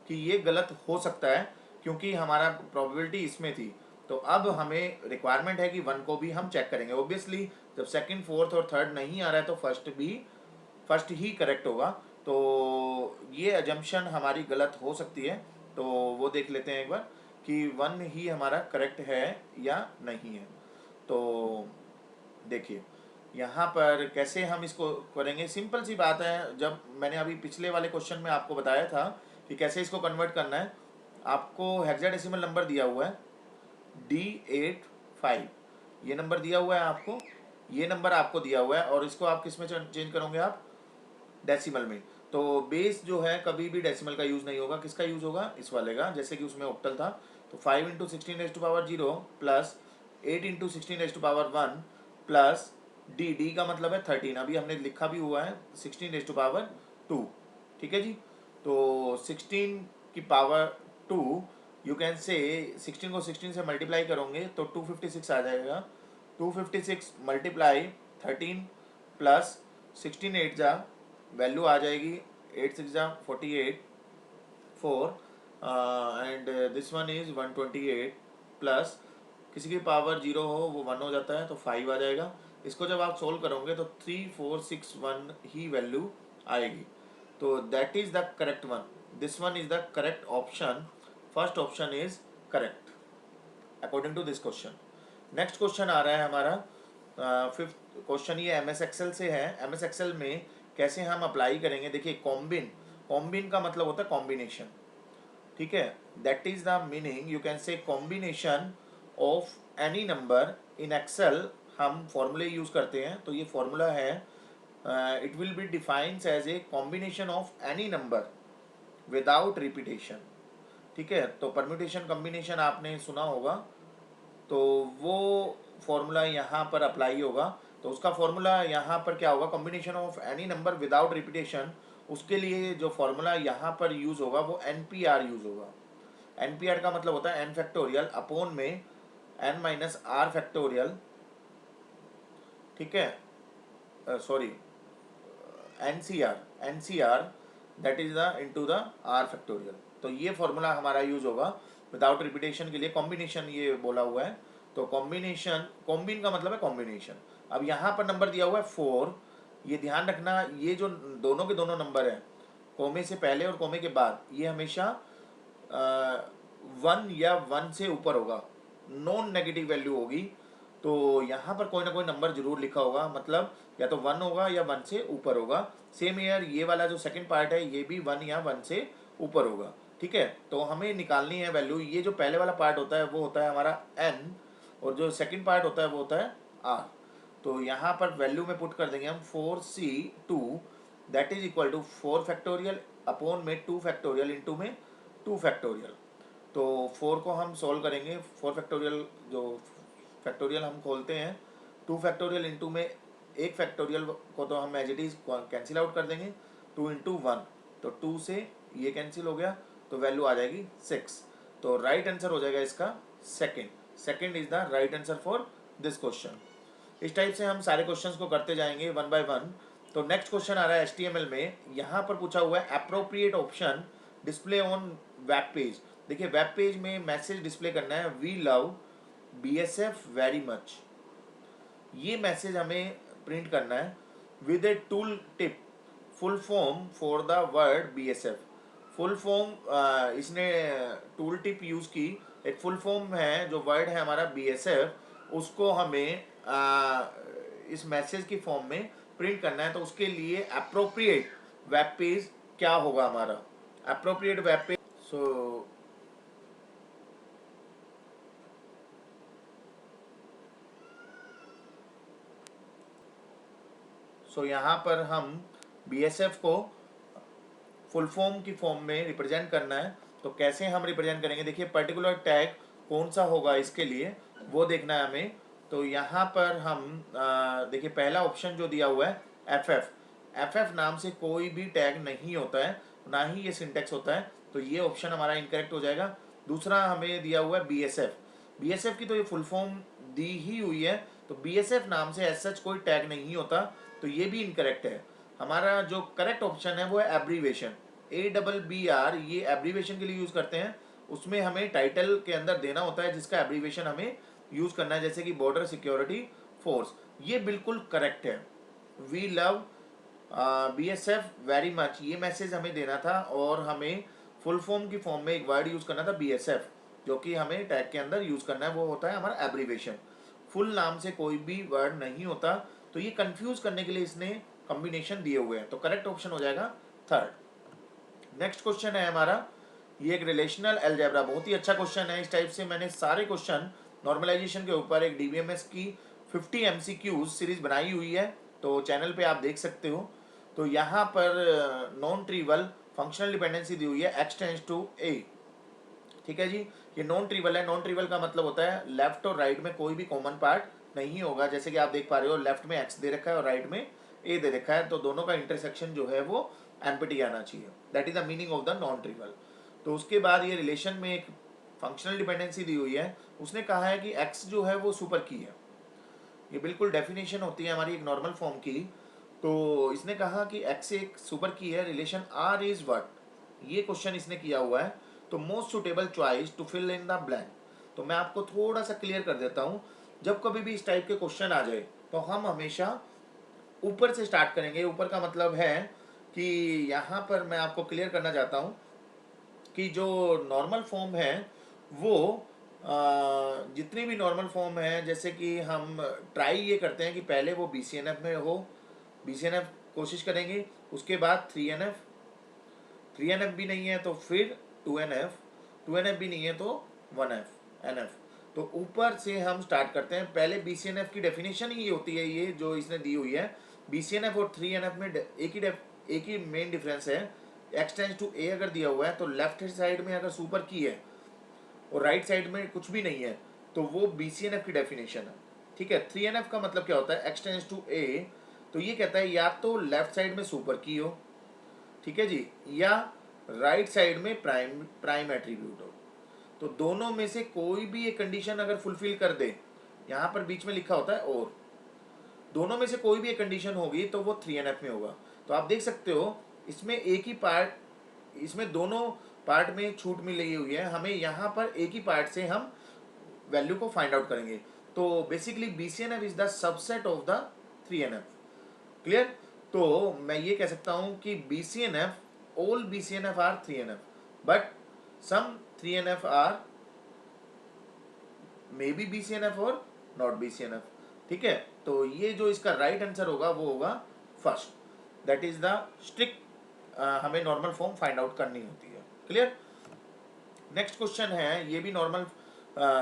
S1: कि ये गलत हो सकता है, क्योंकि हमारा प्रोबेबिलिटी इसमें थी। तो अब हमें रिक्वायरमेंट है कि 1 को भी हम चेक करेंगे। ऑब्वियसली जब सेकंड फोर्थ और थर्ड नहीं आ रहा है तो फर्स्ट ही करेक्ट होगा। तो ये अजम्पशन हमारी गलत हो सकती है, तो वो देख लेते हैं एक बार कि 1 ही हमारा करेक्ट है या नहीं है। तो देखिए यहाँ पर कैसे हम इसको करेंगे, सिंपल सी बात है। जब मैंने अभी पिछले वाले क्वेश्चन में आपको बताया था कि कैसे इसको कन्वर्ट करना है, आपको हेक्साडेसिमल नंबर दिया हुआ है D85, ये नंबर दिया हुआ है आपको, ये नंबर आपको दिया हुआ है, और इसको आप किस में चेंज करोगे, आप डेसिमल में। तो बेस जो है कभी भी डेसिमल का यूज़ नहीं होगा, किसका यूज़ होगा, इस वाले का, जैसे कि उसमें ऑक्टल था। तो 5 × 16⁻0 प्लस 8 × 16⁻1 प्लस डी का मतलब है 13। अभी हमने लिखा भी हुआ है 16⁻2। ठीक है जी। तो 16 की पावर 2 यू कैन से 16 को 16 से मल्टीप्लाई करोगे तो 256 आ जाएगा। 256 मल्टीप्लाई 13 प्लस 16 8 जा वैल्यू आ जाएगी 8 6 जा 48 4 and this one is 128 plus किसी की पावर 0 हो वो 1 हो जाता है तो 5 आ जाएगा। इसको जब आप सोल्व करोगे तो 3461 ही वैल्यू आएगी। तो that is the correct one, this one is the correct option, first option is correct according to this question. Next question आ रहा है हमारा फिफ्थ क्वेश्चन, ये एम एस एक्सेल से है। एम एस एक्सेल में कैसे हम अप्लाई करेंगे, देखिए कॉम्बिन, कॉम्बिन का मतलब होता है कॉम्बिनेशन, ठीक है, that is the meaning you can say combination of any number in Excel. हम फॉर्मूले यूज करते हैं, तो ये फॉर्मूला है it will be defines as a combination of any number without repetition, ठीक है। तो परम्यूटेशन कॉम्बिनेशन आपने सुना होगा, तो वो फॉर्मूला यहाँ पर अप्लाई होगा। तो उसका फॉर्मूला यहाँ पर क्या होगा, combination of any number without repetition, उसके लिए जो फॉर्मूला यहाँ पर यूज होगा वो NPR यूज होगा। NPR का मतलब होता है n फैक्टोरियल अपॉन में n माइनस आर फैक्टोरियल, ठीक है, sorry NCR that is the into the r factorial. तो ये फॉर्मूला हमारा यूज होगा विदाउट रिपीटेशन के लिए, कॉम्बिनेशन ये बोला हुआ है। तो कॉम्बिनेशन, कॉम्बिन का मतलब है कॉम्बिनेशन। अब यहाँ पर नंबर दिया हुआ है 4, ये ध्यान रखना, ये जो दोनों के दोनों नंबर हैं कोमे से पहले और कोमे के बाद, ये हमेशा 1 या 1 से ऊपर होगा, नॉन नेगेटिव वैल्यू होगी। तो यहाँ पर कोई ना कोई नंबर जरूर लिखा होगा, मतलब या तो 1 होगा या 1 से ऊपर होगा। सेम ईयर ये वाला जो सेकंड पार्ट है ये भी 1 या 1 से ऊपर होगा, ठीक है। तो हमें निकालनी है वैल्यू। ये जो पहले वाला पार्ट होता है वो होता है हमारा n, और जो सेकंड पार्ट होता है वो होता है r। तो यहाँ पर वैल्यू में पुट कर देंगे हम 4c2 that is equal to 4 factorial upon में 2 फैक्टोरियल इंटू में 2 फैक्टोरियल। तो 4 को हम सोल्व करेंगे, 4 फैक्टोरियल जो फैक्टोरियल हम खोलते हैं, 2 फैक्टोरियल इंटू में 1 फैक्टोरियल को तो हम as it is cancel out कर देंगे, 2 इंटू 1, तो 2 से ये कैंसिल हो गया, तो वैल्यू आ जाएगी 6। तो राइट आंसर हो जाएगा इसका second is the right answer for this question. इस टाइप से हम सारे क्वेश्चंस को करते जाएंगे वन बाय वन। तो नेक्स्ट क्वेश्चन आ रहा है HTML में, यहाँ पर पूछा हुआ है appropriate option display on web page. देखिए वेब पेज में मैसेज डिस्प्ले करना है, we love BSF very much, ये मैसेज हमें प्रिंट करना है with a tool tip, full form for the word BSF। Full form इसने टूल टिप यूज की, एक फुल फॉर्म है जो वर्ड है हमारा BSF, उसको हमें इस मैसेज की फॉर्म में प्रिंट करना है। तो उसके लिए अप्रोप्रिएट वेब पेज क्या होगा हमारा, अप्रोप्रिएट वेब पेज। सो यहाँ पर हम BSF को फुल फॉर्म की फॉर्म में रिप्रेजेंट करना है। तो कैसे हम रिप्रेजेंट करेंगे, देखिए पर्टिकुलर टैग कौन सा होगा इसके लिए वो देखना है हमें। तो यहाँ पर हम देखिए पहला ऑप्शन जो दिया हुआ है FF नाम से कोई भी टैग नहीं होता है, ना ही ये सिंटेक्स होता है, तो ये ऑप्शन हमारा इनकरेक्ट हो जाएगा। दूसरा हमें दिया हुआ है BSF की तो ये फुल फॉर्म दी ही हुई है, तो BSF नाम से एज सच कोई टैग नहीं होता, तो ये भी इनकरेक्ट है। हमारा जो करेक्ट ऑप्शन है वो है एब्रीवेशन, ABBR, ये एब्रीवेशन के लिए यूज करते हैं। उसमें हमें टाइटल के अंदर देना होता है जिसका एब्रीवेशन हमें यूज करना है, जैसे कि बॉर्डर सिक्योरिटी फोर्स, ये बिल्कुल करेक्ट है। We love BSF very much, ये मैसेज हमें देना था, और हमें फुल फॉर्म की फॉर्म में एक वर्ड यूज करना था BSF, जो कि हमें टैग के अंदर यूज करना है, वो होता है हमारा एब्रीवेशन। फुल नाम से कोई भी वर्ड नहीं होता, तो ये कंफ्यूज करने के लिए इसने कॉम्बिनेशन दिए हुए हैं। तो करेक्ट ऑप्शन हो जाएगा थर्ड। नेक्स्ट क्वेश्चन है हमारा, ये एक रिलेशनल अलजेब्रा, बहुत ही अच्छा क्वेश्चन है। इस टाइप से मैंने सारे क्वेश्चन नॉर्मलाइजेशन के ऊपर एक DBMS की 50 MCQ सीरीज बनाई हुई है, तो चैनल पे आप देख सकते हो। तो यहाँ पर नॉन ट्रिवल फंक्शनल डिपेंडेंसी दी हुई है x टेंड्स टू a, ठीक है जी। ये नॉन ट्रिवल है, नॉन ट्रिवल का मतलब होता है लेफ्ट और राइट में कोई भी कॉमन पार्ट नहीं होगा। जैसे कि आप देख पा रहे हो लेफ्ट में x दे रखा है और राइट में a दे रखा है, तो दोनों का इंटरसेक्शन जो है वो एम्प्टी आना चाहिए, that is the meaning of the non trivial. तो उसके बाद ये रिलेशन में एक फंक्शनल डिपेंडेंसी दी हुई है, उसने कहा है कि x जो है वो सुपर की है, ये बिल्कुल डेफिनेशन होती है हमारी एक नॉर्मल फॉर्म की। तो इसने कहा कि एक्स एक सुपर की है, रिलेशन आर इज व्हाट, ये क्वेश्चन इसने किया हुआ है। तो most suitable choice to fill in the blank, तो मैं आपको थोड़ा सा क्लियर कर देता हूँ। जब कभी भी इस टाइप के क्वेश्चन आ जाए तो हम हमेशा ऊपर से स्टार्ट करेंगे। ऊपर का मतलब है कि यहाँ पर मैं आपको क्लियर करना चाहता हूँ कि जो नॉर्मल फॉर्म है वो जितनी भी नॉर्मल फॉर्म है, जैसे कि हम ट्राई ये करते हैं कि पहले वो BCNF में हो, BCNF कोशिश करेंगे, उसके बाद 3NF, 3NF भी नहीं है तो फिर 2NF, 2NF भी नहीं है तो 1F NF। तो ऊपर से हम स्टार्ट करते हैं। पहले BCNF की डेफिनेशन ही होती है ये जो इसने दी हुई है। BCNF और 3NF में एक ही मेन डिफरेंस है, एक्स टेंस टू ए अगर दिया हुआ है तो लेफ्ट साइड में अगर सुपर की है और राइट साइड में कुछ भी नहीं है तो वो BCNF की डेफिनेशन है। ठीक है, 3NF का मतलब क्या होता है, एक्स टेंस टू ए, तो ये कहता है या तो लेफ्ट साइड में सुपर की हो, ठीक है जी, या राइट साइड में प्राइम एट्रीब्यूट हो। तो दोनों में से कोई भी एक कंडीशन अगर फुलफिल कर दे, यहाँ पर बीच में लिखा होता है और, दोनों में से कोई भी एक कंडीशन होगी तो वो 3NF में होगा। तो आप देख सकते हो इसमें एक ही पार्ट, इसमें दोनों पार्ट में छूट मिली हुई है, हमें यहाँ पर एक ही पार्ट से हम वैल्यू को फाइंड आउट करेंगे। तो basically BCNF is the subset of the 3NF। Clear? तो मैं ये कह सकता हूँ कि BCNF, all BCNF are 3NF but some 3NF are may be BCNF or not BCNF। ठीक है, तो ये जो इसका राइट आंसर होगा वो होगा first, that is the strict, हमें नॉर्मल फॉर्म फाइंड आउट करनी होती है। क्लियर? नेक्स्ट क्वेश्चन है, ये भी नॉर्मल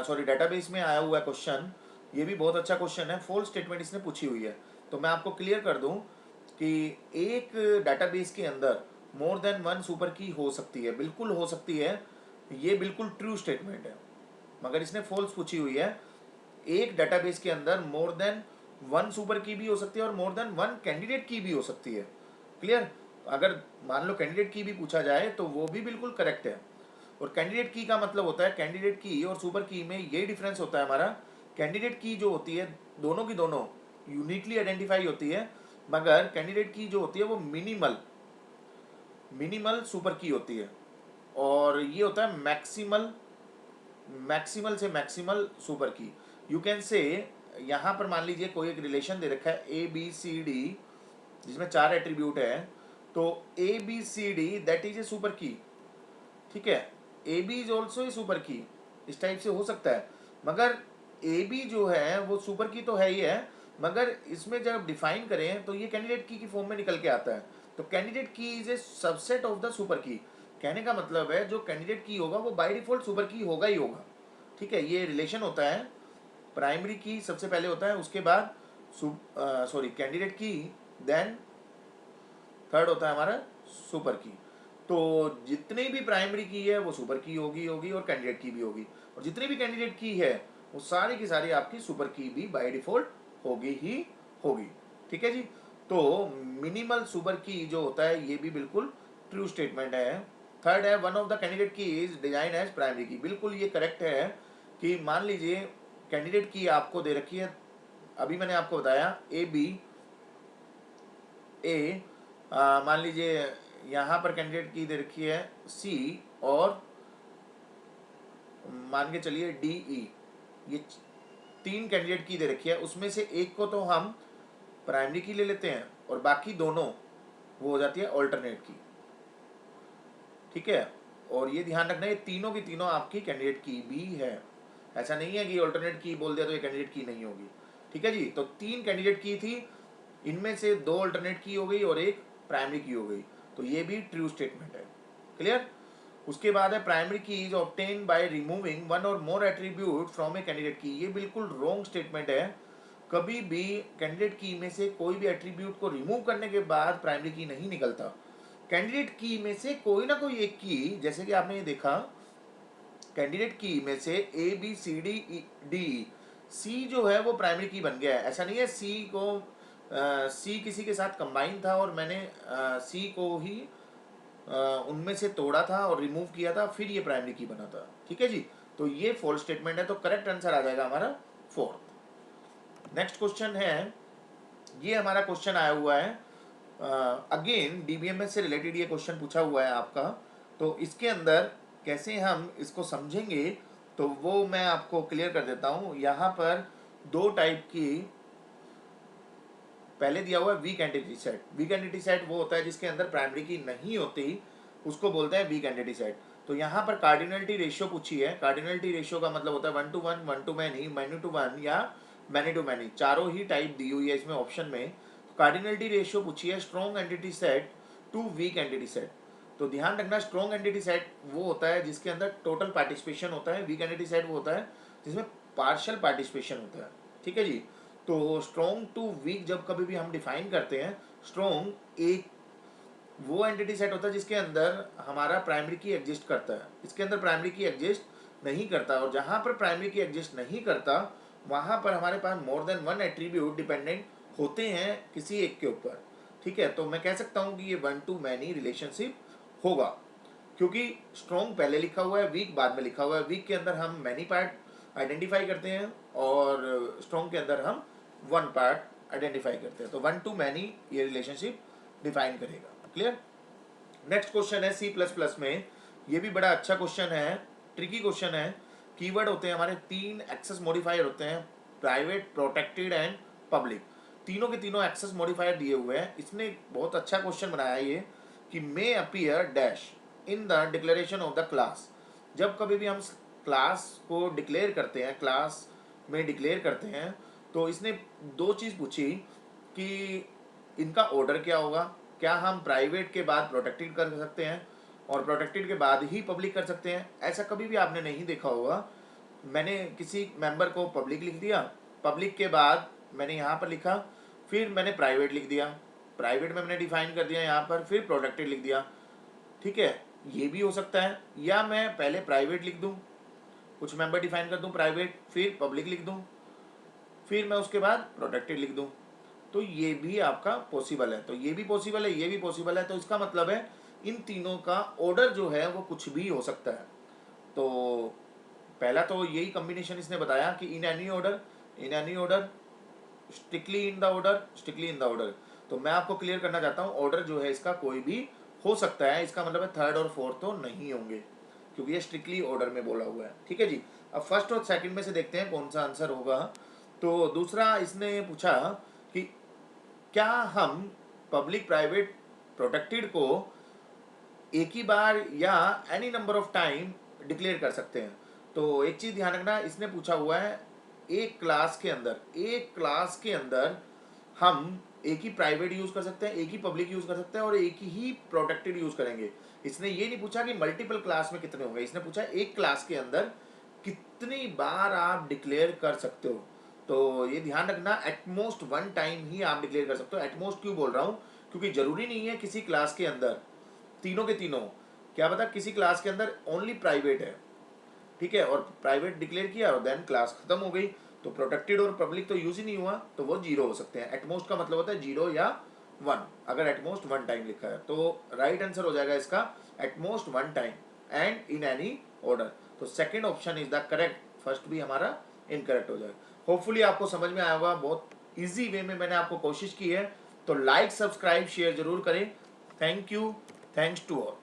S1: सॉरी डेटाबेस में आया हुआ है क्वेश्चन, ये भी बहुत अच्छा क्वेश्चन है। फॉल्स स्टेटमेंट इसने पूछी हुई है। तो मैं आपको क्लियर कर दूं कि एक डेटाबेस के अंदर मोर देन वन सुपर की हो सकती है, बिल्कुल हो सकती है, ये बिल्कुल ट्रू स्टेटमेंट है। मगर इसने फॉल्स पूछी हुई है। एक डेटाबेस के अंदर मोर देन वन सुपर की भी हो सकती है और मोर देन वन कैंडिडेट की भी हो सकती है। क्लियर? अगर मान लो कैंडिडेट की भी पूछा जाए तो वो भी बिल्कुल करेक्ट है। और कैंडिडेट की का मतलब होता है, कैंडिडेट की और सुपर की में ये डिफरेंस होता है हमारा, कैंडिडेट की जो होती है दोनों की दोनों यूनिकली आइडेंटिफाई होती है, मगर कैंडिडेट की जो होती है वो मिनिमल सुपर की होती है, और ये होता है मैक्सिमल से मैक्सिमल सुपर की। यू कैन से, यहाँ पर मान लीजिए कोई एक रिलेशन दे रखा है ABCD जिसमें 4 एट्रीब्यूट है, तो ABCD that is a super की। ठीक है, AB is also A super की, इस टाइप से हो सकता है। मगर AB जो है वो सुपर की तो है ही है, मगर इसमें जब डिफाइन करें तो ये कैंडिडेट की फॉर्म में निकल के आता है। तो कैंडिडेट की is a subset of the super की। कहने का मतलब है जो कैंडिडेट की होगा वो बाय डिफॉल्ट सुपर की होगा ही होगा। ठीक है, ये रिलेशन होता है, प्राइमरी की सबसे पहले होता है, उसके बाद कैंडिडेट की, देन थर्ड होता है हमारा सुपर की। तो जितनी भी प्राइमरी की है वो सुपर की होगी और कैंडिडेट की भी होगी, और जितनी भी कैंडिडेट की है वो सारी की सारी आपकी सुपर की भी बाय डिफॉल्ट होगी ही होगी। ठीक है जी, तो मिनिमल सुपर की जो होता है ये भी बिल्कुल ट्रू स्टेटमेंट है। थर्ड है, वन ऑफ द कैंडिडेट की इज डिजाइन एज प्राइमरी की, बिल्कुल ये करेक्ट है। कि मान लीजिए कैंडिडेट की आपको दे रखी है, अभी मैंने आपको बताया ए, मान लीजिए यहाँ पर कैंडिडेट की दे रखी है C, और मान के चलिए DE, ये 3 कैंडिडेट की दे रखी है, उसमें से एक को तो हम प्राइमरी की ले लेते हैं और बाकी दोनों वो हो जाती है ऑल्टरनेट की। ठीक है, और ये ध्यान रखना ये तीनों की तीनों आपकी कैंडिडेट की भी है, ऐसा नहीं है कि ऑल्टरनेट की बोल दिया तो ये कैंडिडेट की नहीं होगी। ठीक है जी, तो 3 कैंडिडेट की थी, इनमें से 2 ऑल्टरनेट की हो गई और एक प्राइमरी की हो गई, तो ये भी ट्रू स्टेटमेंट है। क्लियर? उसके बाद है, प्राइमरी की is obtain by removing one और मोर एट्रीब्यूट फ्रॉम ए कैंडिडेट की, ये बिल्कुल रॉन्ग स्टेटमेंट है। कभी भी कैंडिडेट की में से कोई भी एट्रीब्यूट को रिमूव करने के बाद प्राइमरी की नहीं निकलता। कैंडिडेट की में से कोई ना कोई एक की, जैसे कि आपने ये देखा कैंडिडेट की में से ABCD C जो है वो प्राइमरी की बन गया है। ऐसा नहीं है C किसी के साथ कंबाइन था और मैंने C को ही उनमें से तोड़ा था और रिमूव किया था, फिर ये प्राइमरी की बना था। ठीक है जी, तो ये फॉल्स स्टेटमेंट है, तो करेक्ट आंसर आ जाएगा हमारा फोर्थ। नेक्स्ट क्वेश्चन है, ये हमारा क्वेश्चन आया हुआ है अगेन डीबीएमएस से रिलेटेड ये क्वेश्चन पूछा हुआ है आपका, तो इसके अंदर कैसे हम इसको समझेंगे तो वो मैं आपको क्लियर कर देता हूँ। यहाँ पर दो टाइप की पहले दिया हुआ है week entity set. Week entity set वो होता है जिसके अंदर प्राइमरी की नहीं होती, उसको बोलते हैं वीक एंटिटी सेट। तो यहाँ पर कार्डिनलिटी रेशियो पूछी है। कार्डिनलिटी रेशियो का मतलब होता है 1 to 1, 1 to many, many to 1 या मैनी टू मैनी, चारों ही टाइप दी हुई है इसमें ऑप्शन में। तो कार्डिनलिटी रेशियो पूछी है strong entity set to weak entity set. तो ध्यान रखना स्ट्रॉन्ग एंटिटी सेट वो होता है जिसके अंदर टोटल पार्टिसिपेशन होता है, वीक एंटिटी सेट वो होता है जिसमें पार्शियल पार्टिसिपेशन होता है। ठीक है जी। तो स्ट्रॉन्ग टू वीक जब कभी भी हम डिफाइन करते हैं, स्ट्रॉन्ग एक वो एंटिटी सेट होता है जिसके अंदर हमारा प्राइमरी की एग्जिस्ट करता है, इसके अंदर प्राइमरी की एग्जिस्ट नहीं करता। और जहाँ पर प्राइमरी की एग्जिस्ट नहीं करता वहाँ पर हमारे पास more than one attribute dependent होते हैं किसी एक के ऊपर। ठीक है, तो मैं कह सकता हूँ कि ये 1 to many रिलेशनशिप होगा, क्योंकि स्ट्रॉन्ग पहले लिखा हुआ है, वीक बाद में लिखा हुआ है। वीक के अंदर हम मैनी पार्ट आइडेंटिफाई करते हैं और स्ट्रॉन्ग के अंदर हम वन पार्ट आइडेंटिफाई करते हैं। तो 1 to many ये रिलेशनशिप डिफाइन करेगा। क्लियर। नेक्स्ट क्वेश्चन है सी प्लस प्लस में, ये भी बड़ा अच्छा क्वेश्चन है, ट्रिकी क्वेश्चन है। कीवर्ड होते हैं हमारे तीन एक्सेस मॉडिफायर होते हैं, प्राइवेट, प्रोटेक्टेड एंड पब्लिक। तीनों के तीनों एक्सेस मॉडिफायर दिए हुए हैं। इसने बहुत अच्छा क्वेश्चन बनाया है ये कि मे appear dash in the declaration of the class. जब कभी भी हम क्लास को डिक्लेयर करते हैं, क्लास में डिक्लेयर करते हैं, तो इसने दो चीज़ पूछी कि इनका ऑर्डर क्या होगा। क्या हम प्राइवेट के बाद प्रोटेक्टेड कर सकते हैं और प्रोटेक्टेड के बाद ही पब्लिक कर सकते हैं? ऐसा कभी भी आपने नहीं देखा होगा। मैंने किसी मेंबर को पब्लिक लिख दिया, पब्लिक के बाद मैंने यहाँ पर लिखा, फिर मैंने प्राइवेट लिख दिया, प्राइवेट में मैंने डिफाइन कर दिया यहाँ पर, फिर प्रोटेक्टेड लिख दिया। ठीक है, ये भी हो सकता है। या मैं पहले प्राइवेट लिख दूँ, कुछ मेंबर डिफाइन कर दूँ प्राइवेट, फिर पब्लिक लिख दूँ, फिर मैं उसके बाद प्रोटेक्टेड लिख दूँ। तो ये भी आपका पॉसिबल है। तो ये भी पॉसिबल है, ये भी पॉसिबल है। तो इसका मतलब है इन तीनों का ऑर्डर जो है वो कुछ भी हो सकता है। तो पहला तो यही कॉम्बिनेशन इसने बताया कि इन any order, in any order, strictly in the order, strictly in the order. तो मैं आपको क्लियर करना चाहता हूँ ऑर्डर जो है इसका कोई भी हो सकता है। इसका मतलब है थर्ड और फोर्थ तो नहीं होंगे, क्योंकि ये स्ट्रिक्टली ऑर्डर में बोला हुआ है। ठीक है जी। अब फर्स्ट और सेकंड में से देखते हैं कौन सा आंसर होगा। तो दूसरा इसने पूछा कि क्या हम पब्लिक, प्राइवेट, प्रोटेक्टेड को एक ही बार या any number of time declare कर सकते हैं? तो एक चीज़ ध्यान रखना, इसने पूछा हुआ है एक क्लास के अंदर, एक क्लास के अंदर हम एक ही प्राइवेट यूज़ कर सकते हैं, एक ही पब्लिक यूज़ कर सकते हैं और एक ही प्रोटेक्टेड यूज़ करेंगे। इसने ये नहीं पूछा कि मल्टीपल क्लास में कितने होंगे, इसने पूछा एक क्लास के अंदर कितनी बार आप डिक्लेयर कर सकते हो। तो ये ध्यान रखना एटमोस्ट वन टाइम ही आप डिक्लेयर कर सकते हो। एटमोस्ट क्यों बोल रहा हूँ? क्योंकि जरूरी नहीं है किसी क्लास के अंदर तीनों के तीनों, क्या पता किसी क्लास के अंदर ओनली प्राइवेट है, ठीक है, और प्राइवेट डिक्लेयर किया और देन क्लास खत्म हो गई, तो प्रोटेक्टेड और पब्लिक तो यूज ही नहीं हुआ, तो वो जीरो हो सकते हैं। एटमोस्ट का मतलब होता है जीरो या वन, अगर एटमोस्ट वन टाइम लिखा है। तो राइट आंसर हो जाएगा इसका at most one time and in any order. तो second option is the correct, first भी हमारा इनकरेक्ट हो जाएगा। होपफुली आपको समझ में आया होगा, बहुत ईजी वे में मैंने आपको कोशिश की है। तो लाइक, सब्सक्राइब, शेयर जरूर करें। Thank you, thanks to all.